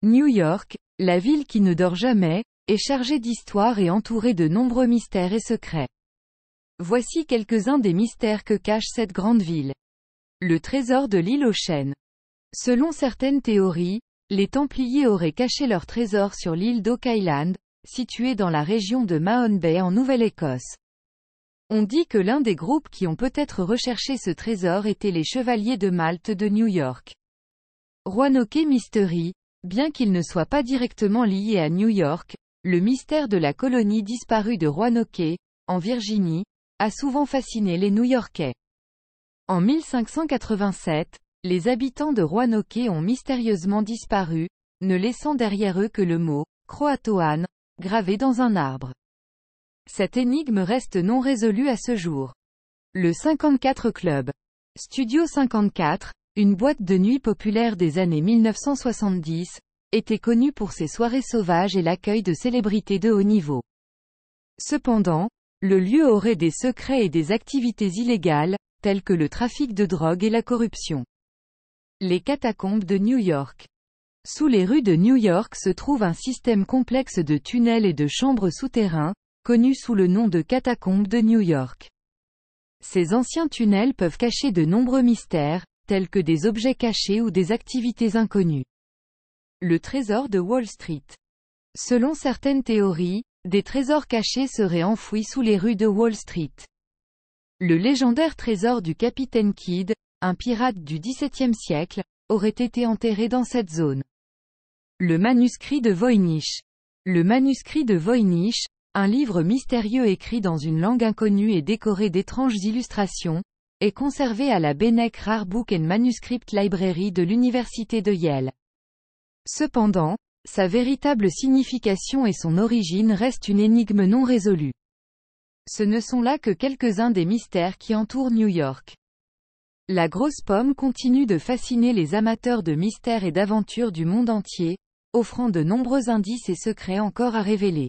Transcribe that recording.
New York, la ville qui ne dort jamais, est chargée d'histoire et entourée de nombreux mystères et secrets. Voici quelques-uns des mystères que cache cette grande ville. Le trésor de l'île aux chênes. Selon certaines théories, les Templiers auraient caché leur trésor sur l'île d'Oak Island, située dans la région de Mahone Bay en Nouvelle-Écosse. On dit que l'un des groupes qui ont peut-être recherché ce trésor était les Chevaliers de Malte de New York. Roanoke Mystery. Bien qu'il ne soit pas directement lié à New York, le mystère de la colonie disparue de Roanoke, en Virginie, a souvent fasciné les New-Yorkais. En 1587, les habitants de Roanoke ont mystérieusement disparu, ne laissant derrière eux que le mot « Croatoan » gravé dans un arbre. Cette énigme reste non résolue à ce jour. Le 54 Club. Studio 54, une boîte de nuit populaire des années 1970, était connue pour ses soirées sauvages et l'accueil de célébrités de haut niveau. Cependant, le lieu aurait des secrets et des activités illégales, telles que le trafic de drogue et la corruption. Les catacombes de New York. Sous les rues de New York se trouve un système complexe de tunnels et de chambres souterrains, connu sous le nom de catacombes de New York. Ces anciens tunnels peuvent cacher de nombreux mystères, tels que des objets cachés ou des activités inconnues. Le trésor de Wall Street. Selon certaines théories, des trésors cachés seraient enfouis sous les rues de Wall Street. Le légendaire trésor du Capitaine Kidd, un pirate du XVIIe siècle, aurait été enterré dans cette zone. Le manuscrit de Voynich. Le manuscrit de Voynich, un livre mystérieux écrit dans une langue inconnue et décoré d'étranges illustrations, est conservé à la Benek Rare Book and Manuscript Library de l'université de Yale. Cependant, sa véritable signification et son origine restent une énigme non résolue. Ce ne sont là que quelques-uns des mystères qui entourent New York. La grosse pomme continue de fasciner les amateurs de mystères et d'aventures du monde entier, offrant de nombreux indices et secrets encore à révéler.